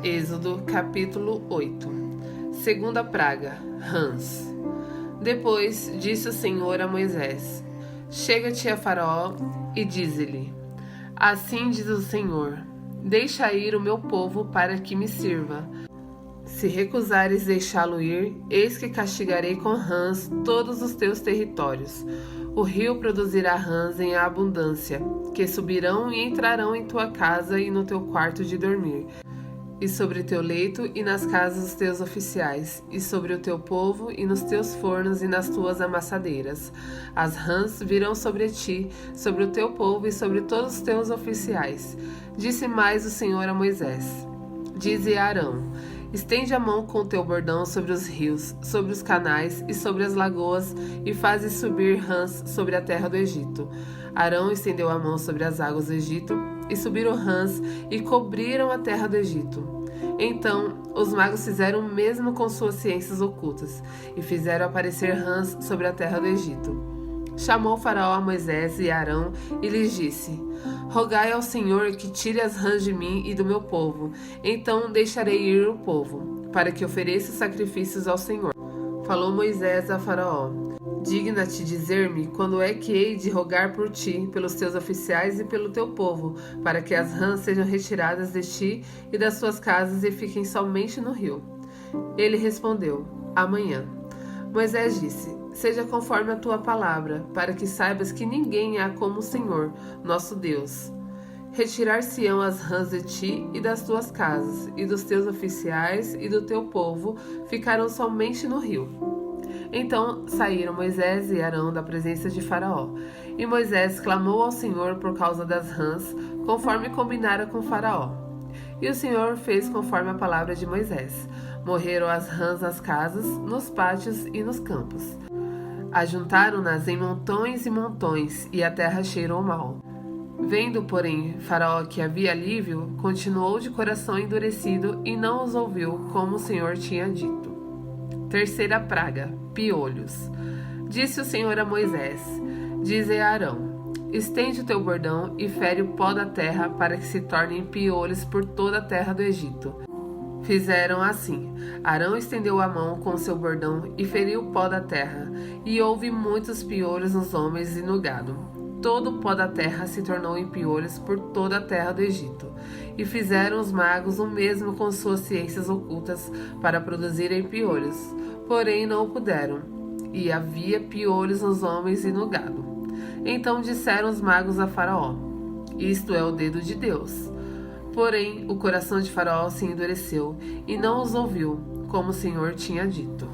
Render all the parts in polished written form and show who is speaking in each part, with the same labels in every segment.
Speaker 1: Êxodo capítulo 8. Segunda praga, rãs. Depois disse o Senhor a Moisés: Chega-te a Faraó e dize-lhe: Assim diz o Senhor: Deixa ir o meu povo para que me sirva. Se recusares deixá-lo ir, eis que castigarei com rãs todos os teus territórios. O rio produzirá rãs em abundância, que subirão e entrarão em tua casa e no teu quarto de dormir, e sobre teu leito e nas casas dos teus oficiais, e sobre o teu povo e nos teus fornos e nas tuas amassadeiras. As rãs virão sobre ti, sobre o teu povo e sobre todos os teus oficiais. Disse mais o Senhor a Moisés: Dize a Arão: Estende a mão com o teu bordão sobre os rios, sobre os canais e sobre as lagoas, e faze subir rãs sobre a terra do Egito. Arão estendeu a mão sobre as águas do Egito, e subiram rãs e cobriram a terra do Egito. Então os magos fizeram o mesmo com suas ciências ocultas, e fizeram aparecer rãs sobre a terra do Egito. Chamou Faraó a Moisés e Arão e lhes disse: Rogai ao Senhor que tire as rãs de mim e do meu povo, então deixarei ir o povo, para que ofereça sacrifícios ao Senhor. Falou Moisés a Faraó: Digna-te dizer-me quando é que hei de rogar por ti, pelos teus oficiais e pelo teu povo, para que as rãs sejam retiradas de ti e das suas casas e fiquem somente no rio. Ele respondeu: Amanhã. Moisés disse: Seja conforme a tua palavra, para que saibas que ninguém há como o Senhor, nosso Deus. Retirar-se-ão as rãs de ti e das tuas casas, e dos teus oficiais e do teu povo ficarão somente no rio. Então saíram Moisés e Arão da presença de Faraó. E Moisés clamou ao Senhor por causa das rãs, conforme combinara com Faraó. E o Senhor fez conforme a palavra de Moisés. Morreram as rãs nas casas, nos pátios e nos campos. Ajuntaram-nas em montões e montões, e a terra cheirou mal. Vendo, porém, Faraó que havia alívio, continuou de coração endurecido e não os ouviu, como o Senhor tinha dito. Terceira praga, piolhos. Disse o Senhor a Moisés: Dize a Arão: Estende o teu bordão e fere o pó da terra, para que se tornem piolhos por toda a terra do Egito. Fizeram assim. Arão estendeu a mão com seu bordão e feriu o pó da terra, e houve muitos piolhos nos homens e no gado. Todo o pó da terra se tornou em piolhos por toda a terra do Egito. E fizeram os magos o mesmo com suas ciências ocultas para produzirem piolhos, porém não o puderam, e havia piolhos nos homens e no gado. Então disseram os magos a Faraó: Isto é o dedo de Deus. Porém, o coração de Faraó se endureceu e não os ouviu, como o Senhor tinha dito.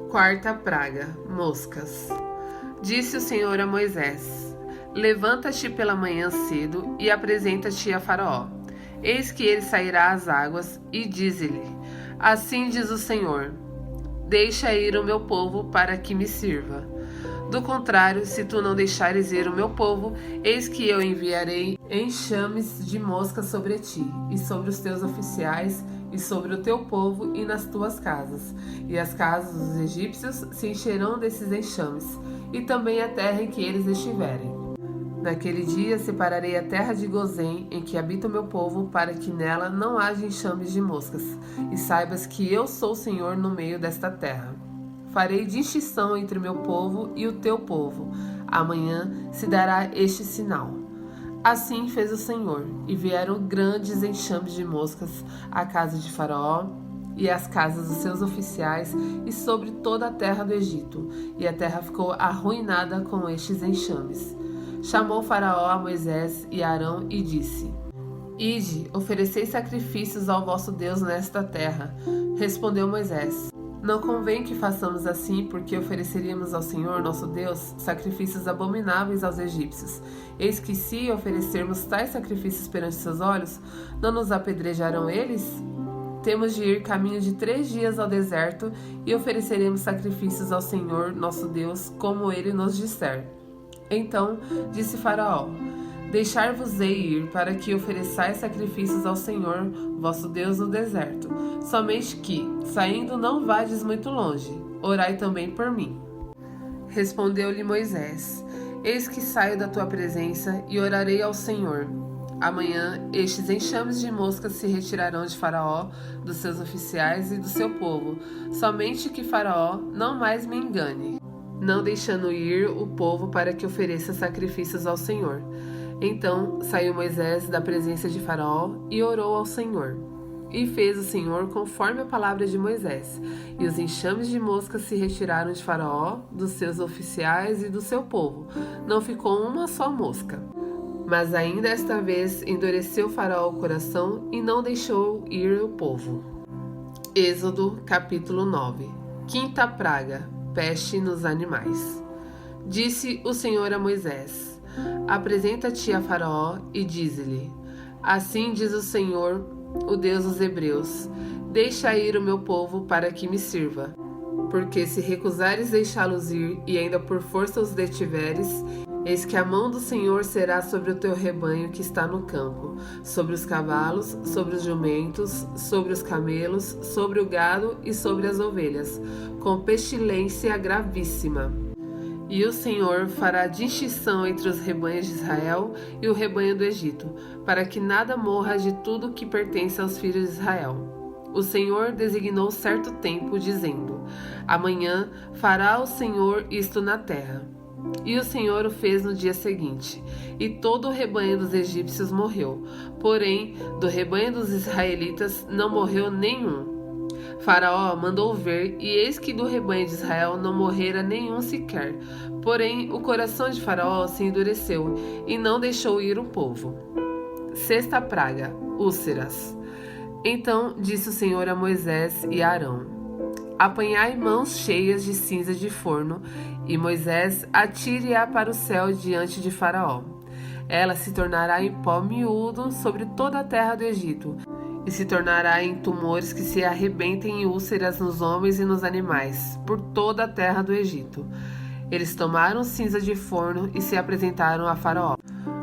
Speaker 1: Quarta praga, moscas. Disse o Senhor a Moisés: Levanta-te pela manhã cedo e apresenta-te a Faraó. Eis que ele sairá às águas, e dize-lhe: Assim diz o Senhor: Deixa ir o meu povo para que me sirva. Do contrário, se tu não deixares ir o meu povo, eis que eu enviarei enxames de moscas sobre ti, e sobre os teus oficiais, e sobre o teu povo e nas tuas casas. E as casas dos egípcios se encherão desses enxames, e também a terra em que eles estiverem. Naquele dia separarei a terra de Gozém, em que habita o meu povo, para que nela não haja enxames de moscas, e saibas que eu sou o Senhor no meio desta terra. Farei distinção entre o meu povo e o teu povo. Amanhã se dará este sinal. Assim fez o Senhor, e vieram grandes enxames de moscas à casa de Faraó e às casas dos seus oficiais e sobre toda a terra do Egito, e a terra ficou arruinada com estes enxames. Chamou Faraó a Moisés e a Arão e disse: Ide, oferecei sacrifícios ao vosso Deus nesta terra. Respondeu Moisés: Não convém que façamos assim, porque ofereceríamos ao Senhor, nosso Deus, sacrifícios abomináveis aos egípcios. Eis que se oferecermos tais sacrifícios perante seus olhos, não nos apedrejarão eles? Temos de ir caminho de 3 dias ao deserto e ofereceremos sacrifícios ao Senhor, nosso Deus, como ele nos disser. Então disse Faraó: Deixar-vos-ei ir para que ofereçais sacrifícios ao Senhor, vosso Deus, no deserto. Somente que, saindo, não vades muito longe. Orai também por mim. Respondeu-lhe Moisés: Eis que saio da tua presença e orarei ao Senhor. Amanhã estes enxames de moscas se retirarão de Faraó, dos seus oficiais e do seu povo, somente que Faraó não mais me engane, não deixando ir o povo para que ofereça sacrifícios ao Senhor. Então saiu Moisés da presença de Faraó e orou ao Senhor. E fez o Senhor conforme a palavra de Moisés. E os enxames de moscas se retiraram de Faraó, dos seus oficiais e do seu povo. Não ficou uma só mosca. Mas ainda esta vez endureceu Faraó o coração e não deixou ir o povo. Êxodo capítulo 9. Quinta praga, peste nos animais. Disse o Senhor a Moisés: apresenta-te a Faraó e dize-lhe: assim diz o Senhor, o Deus dos Hebreus: deixa ir o meu povo para que me sirva. Porque se recusares deixá-los ir e ainda por força os detiveres, eis que a mão do Senhor será sobre o teu rebanho que está no campo, sobre os cavalos, sobre os jumentos, sobre os camelos, sobre o gado e sobre as ovelhas, com pestilência gravíssima. E o Senhor fará distinção entre os rebanhos de Israel e o rebanho do Egito, para que nada morra de tudo que pertence aos filhos de Israel. O Senhor designou certo tempo, dizendo: amanhã fará o Senhor isto na terra. E o Senhor o fez no dia seguinte, e todo o rebanho dos egípcios morreu, porém do rebanho dos israelitas não morreu nenhum. Faraó mandou ver, e eis que do rebanho de Israel não morrera nenhum sequer. Porém o coração de Faraó se endureceu, e não deixou ir o povo. Sexta praga, úlceras. Então disse o Senhor a Moisés e a Arão: apanhai mãos cheias de cinza de forno, e Moisés atire-a para o céu diante de Faraó. Ela se tornará em pó miúdo sobre toda a terra do Egito, e se tornará em tumores que se arrebentem em úlceras nos homens e nos animais, por toda a terra do Egito. Eles tomaram cinza de forno e se apresentaram a Faraó.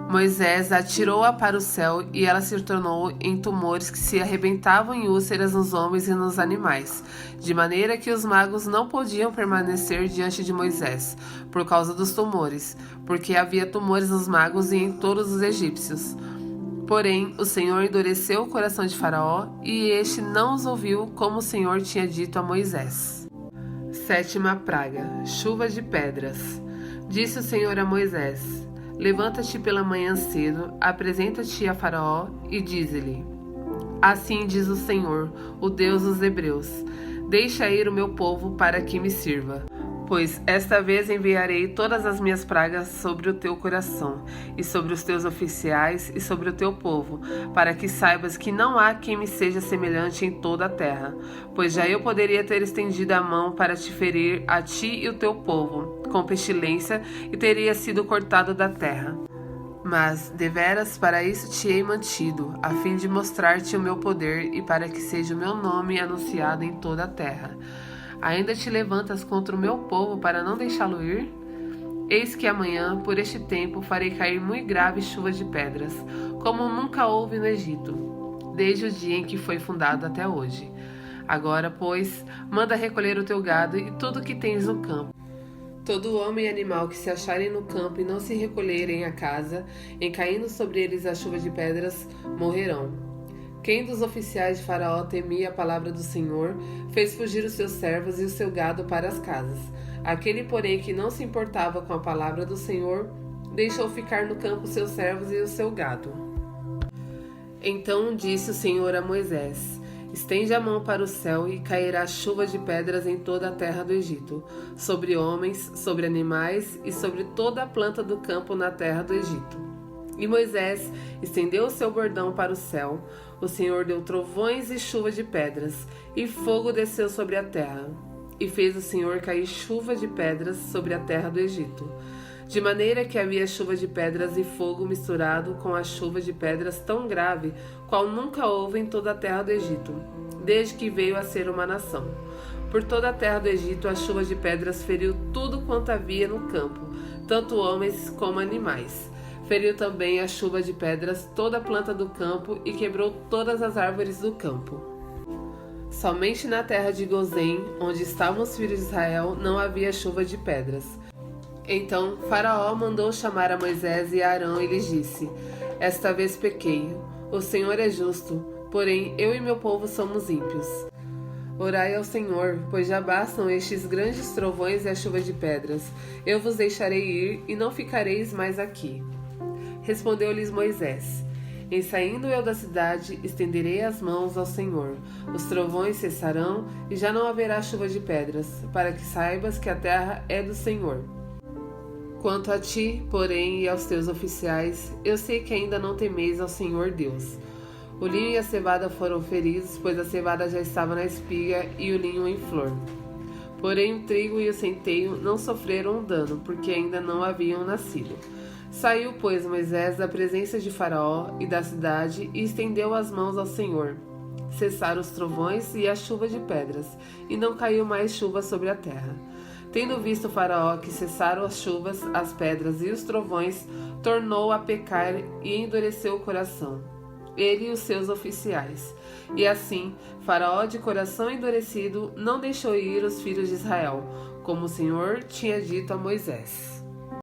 Speaker 1: Moisés atirou-a para o céu e ela se tornou em tumores que se arrebentavam em úlceras nos homens e nos animais, de maneira que os magos não podiam permanecer diante de Moisés, por causa dos tumores, porque havia tumores nos magos e em todos os egípcios. Porém, o Senhor endureceu o coração de Faraó e este não os ouviu, como o Senhor tinha dito a Moisés. Sétima praga, chuva de pedras. Disse o Senhor a Moisés: levanta-te pela manhã cedo, apresenta-te a Faraó e dize-lhe: assim diz o Senhor, o Deus dos Hebreus: deixa ir o meu povo para que me sirva. Pois esta vez enviarei todas as minhas pragas sobre o teu coração, e sobre os teus oficiais, e sobre o teu povo, para que saibas que não há quem me seja semelhante em toda a terra. Pois já eu poderia ter estendido a mão para te ferir a ti e o teu povo, com pestilência, e teria sido cortado da terra. Mas, deveras, para isso te hei mantido, a fim de mostrar-te o meu poder, e para que seja o meu nome anunciado em toda a terra. Ainda te levantas contra o meu povo para não deixá-lo ir? Eis que amanhã, por este tempo, farei cair muito grave chuva de pedras, como nunca houve no Egito, desde o dia em que foi fundado até hoje. Agora, pois, manda recolher o teu gado e tudo o que tens no campo. Todo homem e animal que se acharem no campo e não se recolherem à casa, em caindo sobre eles a chuva de pedras, morrerão. Quem dos oficiais de Faraó temia a palavra do Senhor, fez fugir os seus servos e o seu gado para as casas. Aquele, porém, que não se importava com a palavra do Senhor, deixou ficar no campo os seus servos e o seu gado. Então disse o Senhor a Moisés: estende a mão para o céu e cairá chuva de pedras em toda a terra do Egito, sobre homens, sobre animais e sobre toda a planta do campo na terra do Egito. E Moisés estendeu o seu bordão para o céu. O Senhor deu trovões e chuva de pedras, e fogo desceu sobre a terra. E fez o Senhor cair chuva de pedras sobre a terra do Egito, de maneira que havia chuva de pedras e fogo misturado com a chuva de pedras tão grave, qual nunca houve em toda a terra do Egito, desde que veio a ser uma nação. Por toda a terra do Egito a chuva de pedras feriu tudo quanto havia no campo, tanto homens como animais. Feriu também a chuva de pedras toda a planta do campo e quebrou todas as árvores do campo. Somente na terra de Gozém, onde estavam os filhos de Israel, não havia chuva de pedras. Então Faraó mandou chamar a Moisés e a Arão e lhes disse: Esta vez pequei. O Senhor é justo, porém eu e meu povo somos ímpios. Orai ao Senhor, pois já bastam estes grandes trovões e a chuva de pedras. Eu vos deixarei ir e não ficareis mais aqui. Respondeu-lhes Moisés: Em saindo eu da cidade, estenderei as mãos ao Senhor. Os trovões cessarão e já não haverá chuva de pedras, para que saibas que a terra é do Senhor. Quanto a ti, porém, e aos teus oficiais, eu sei que ainda não temeis ao Senhor Deus. O linho e a cevada foram feridos, pois a cevada já estava na espiga e o linho em flor. Porém o trigo e o centeio não sofreram dano, porque ainda não haviam nascido. Saiu, pois, Moisés da presença de Faraó e da cidade e estendeu as mãos ao Senhor. Cessaram os trovões e a chuva de pedras, e não caiu mais chuva sobre a terra. Tendo visto Faraó que cessaram as chuvas, as pedras e os trovões, tornou a pecar e endureceu o coração, ele e os seus oficiais. E assim, Faraó, de coração endurecido, não deixou ir os filhos de Israel, como o Senhor tinha dito a Moisés.